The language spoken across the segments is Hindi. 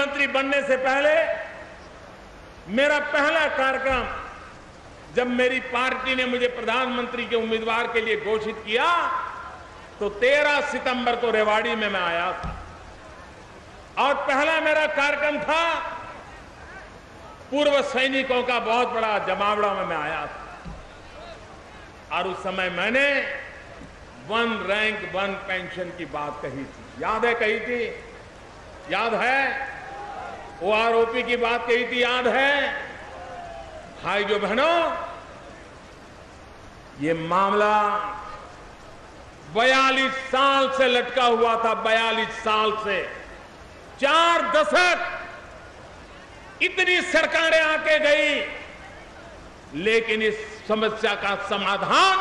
प्रधानमंत्री बनने से पहले मेरा पहला कार्यक्रम जब मेरी पार्टी ने मुझे प्रधानमंत्री के उम्मीदवार के लिए घोषित किया तो 13 सितंबर को रेवाड़ी में मैं आया था और पहला मेरा कार्यक्रम था पूर्व सैनिकों का बहुत बड़ा जमावड़ा में मैं आया था और उस समय मैंने 1 रैंक 1 पेंशन की बात कही थी। याद है कही थी? याद है? ओआरओपी की बात कही थी, याद है? भाइयों बहनों, ये मामला 42 साल से लटका हुआ था। 42 साल से 4 दशक इतनी सरकारें आके गई, लेकिन इस समस्या का समाधान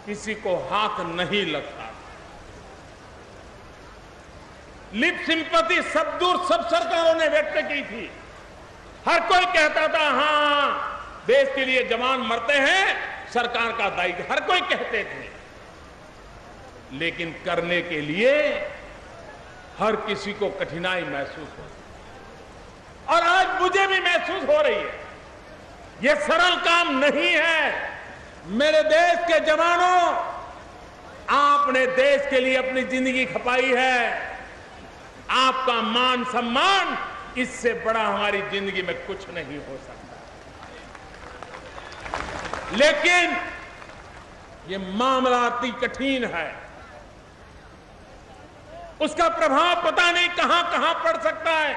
किसी को हाथ नहीं लगता। लिप सिंपैथी सब दूर सब सरकारों ने व्यक्त की थी। हर कोई कहता था हां देश के लिए जवान मरते हैं, सरकार का दायित्व, हर कोई कहते थे, लेकिन करने के लिए हर किसी को कठिनाई महसूस हो और आज मुझे भी महसूस हो रही है। यह सरल काम नहीं है। मेरे देश के जवानों, आपने देश के लिए अपनी जिंदगी खपाई है। आपका मान सम्मान इससे बड़ा हमारी जिंदगी में कुछ नहीं हो सकता। लेकिन ये मामला अति कठिन है। उसका प्रभाव पता नहीं कहां कहां पड़ सकता है।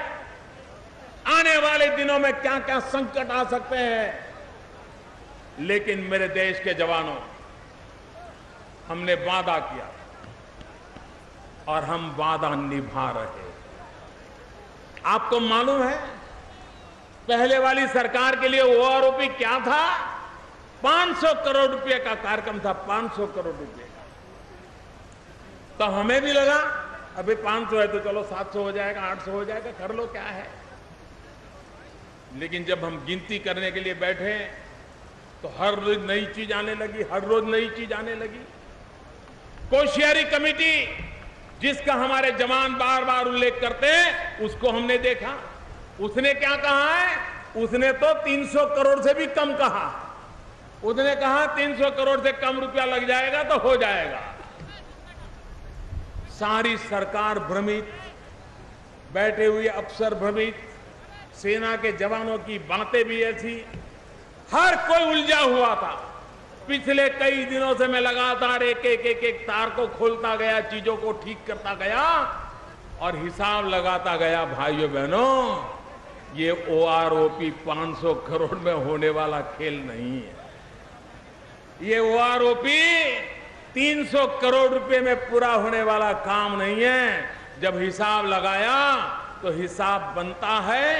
आने वाले दिनों में क्या क्या संकट आ सकते हैं। लेकिन मेरे देश के जवानों, हमने वादा किया और हम वादा निभा रहे हैं। आपको मालूम है पहले वाली सरकार के लिए ओआरओपी क्या था? 500 करोड़ रुपए का कार्यक्रम था। 500 करोड़ रुपए का। तो हमें भी लगा अभी 500 है तो चलो 700 हो जाएगा, 800 हो जाएगा, कर लो, क्या है। लेकिन जब हम गिनती करने के लिए बैठे तो हर रोज नई चीज आने लगी, हर रोज नई चीज आने लगी। कोशियारी कमेटी जिसका हमारे जवान बार बार उल्लेख करते हैं, उसको हमने देखा। उसने क्या कहा है? उसने तो 300 करोड़ से भी कम कहा। उसने कहा 300 करोड़ से कम रुपया लग जाएगा तो हो जाएगा। सारी सरकार भ्रमित, बैठे हुए अफसर भ्रमित, सेना के जवानों की बातें भी ऐसी, हर कोई उलझा हुआ था। पिछले कई दिनों से मैं लगातार एक तार को खोलता गया, चीजों को ठीक करता गया और हिसाब लगाता गया। भाइयों बहनों, ये ओआरओपी 500 करोड़ में होने वाला खेल नहीं है। ये ओआरओपी 300 करोड़ रुपए में पूरा होने वाला काम नहीं है। जब हिसाब लगाया तो हिसाब बनता है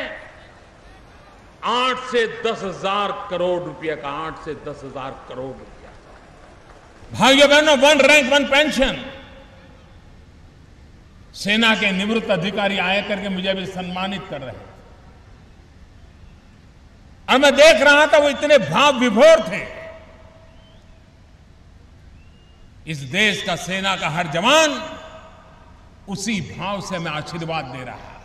8 से 10,000 करोड़ रुपए का। 8 से 10,000 करोड़ रुपया। भाइयों बहनों, 1 रैंक 1 पेंशन। सेना के निवृत्त अधिकारी आए करके मुझे भी सम्मानित कर रहे हैं और मैं देख रहा था वो इतने भाव विभोर थे। इस देश का, सेना का हर जवान उसी भाव से मैं आशीर्वाद दे रहा है।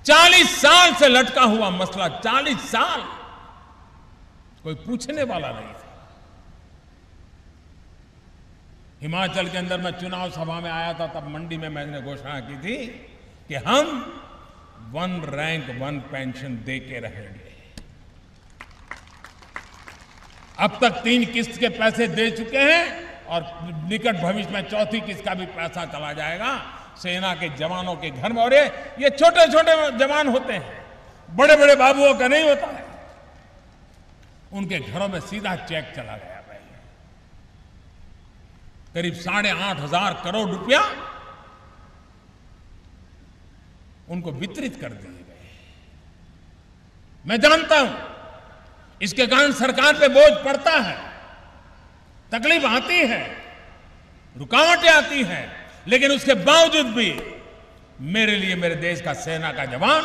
40 साल से लटका हुआ मसला, 40 साल कोई पूछने वाला नहीं था। हिमाचल के अंदर मैं चुनाव सभा में आया था, तब मंडी में मैंने घोषणा की थी कि हम 1 रैंक 1 पेंशन दे के रहेंगे। अब तक 3 किस्त के पैसे दे चुके हैं और निकट भविष्य में 4थी किस्त का भी पैसा चला जाएगा सेना के जवानों के घर में। और ये छोटे छोटे जवान होते हैं, बड़े बड़े बाबुओं का नहीं होता है। उनके घरों में सीधा चेक चला गया। पहले करीब 8,500 करोड़ रुपया उनको वितरित कर दिए गए। मैं जानता हूं इसके कारण सरकार पे बोझ पड़ता है, तकलीफ आती है, रुकावटें आती हैं, लेकिन उसके बावजूद भी मेरे लिए मेरे देश का सेना का जवान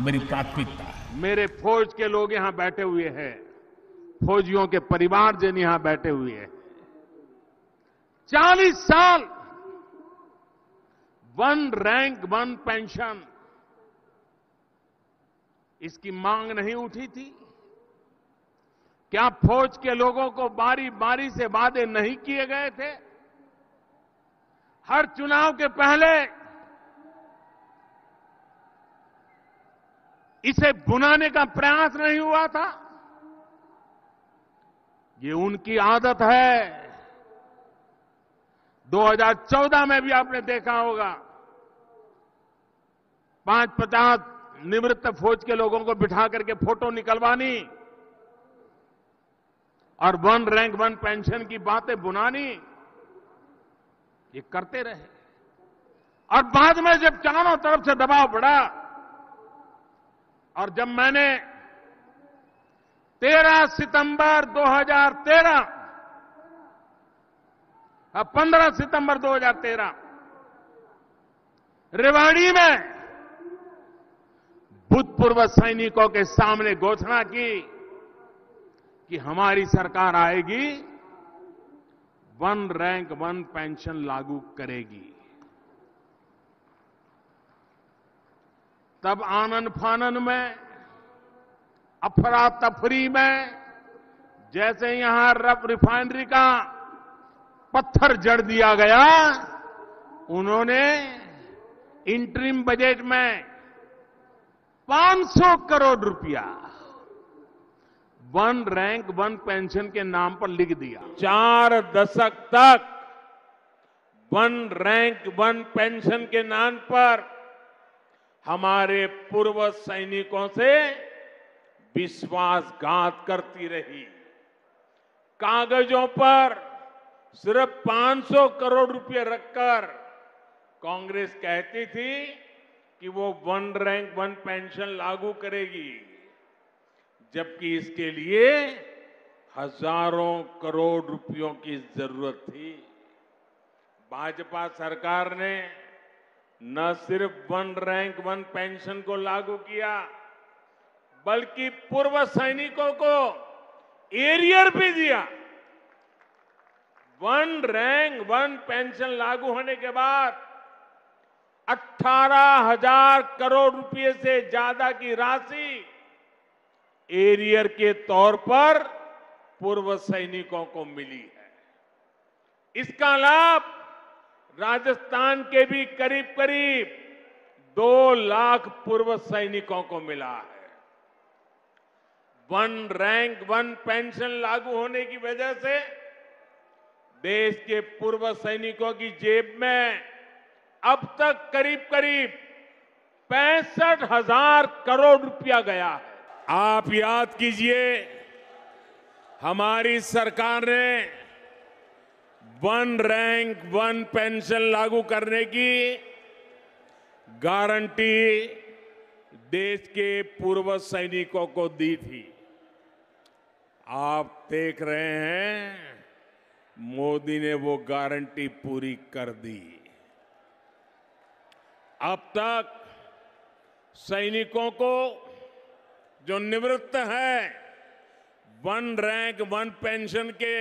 मेरी प्राथमिकता है। मेरे फौज के लोग यहां बैठे हुए हैं, फौजियों के परिवारजन यहां बैठे हुए हैं। 40 साल 1 रैंक 1 पेंशन, इसकी मांग नहीं उठी थी? क्या फौज के लोगों को बारी बारी से वादे नहीं किए गए थे? हर चुनाव के पहले इसे भुनाने का प्रयास नहीं हुआ था? ये उनकी आदत है। 2014 में भी आपने देखा होगा, 50 निवृत्त फौज के लोगों को बिठा करके फोटो निकलवानी और 1 रैंक 1 पेंशन की बातें बुनानी, ये करते रहे। और बाद में जब चारों तरफ से दबाव बढ़ा और जब मैंने 13 सितंबर 2013 15 सितंबर 2013 रेवाड़ी में भूतपूर्व सैनिकों के सामने घोषणा की कि हमारी सरकार आएगी, 1 रैंक 1 पेंशन लागू करेगी, तब आनन फानन में, अफरा तफरी में, जैसे यहां रिफाइनरी का पत्थर जड़ दिया गया, उन्होंने इंटरिम बजट में 500 करोड़ रुपया 1 रैंक 1 पेंशन के नाम पर लिख दिया। 4 दशक तक 1 रैंक 1 पेंशन के नाम पर हमारे पूर्व सैनिकों से विश्वासघात करती रही। कागजों पर सिर्फ 500 करोड़ रुपए रखकर कांग्रेस कहती थी कि वो 1 रैंक 1 पेंशन लागू करेगी, जबकि इसके लिए हजारों करोड़ रुपयों की जरूरत थी। भाजपा सरकार ने न सिर्फ 1 रैंक 1 पेंशन को लागू किया, बल्कि पूर्व सैनिकों को एरियर भी दिया। 1 रैंक 1 पेंशन लागू होने के बाद 18,000 करोड़ रुपए से ज्यादा की राशि एरियर के तौर पर पूर्व सैनिकों को मिली है। इसका लाभ राजस्थान के भी करीब करीब 2 लाख पूर्व सैनिकों को मिला है। 1 रैंक 1 पेंशन लागू होने की वजह से देश के पूर्व सैनिकों की जेब में अब तक करीब करीब 65,000 करोड़ रुपया गया है। आप याद कीजिए, हमारी सरकार ने 1 रैंक 1 पेंशन लागू करने की गारंटी देश के पूर्व सैनिकों को दी थी। आप देख रहे हैं, मोदी ने वो गारंटी पूरी कर दी। अब तक सैनिकों को जो निवृत्त है 1 रैंक 1 पेंशन के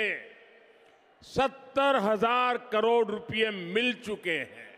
70,000 करोड़ रुपए मिल चुके हैं।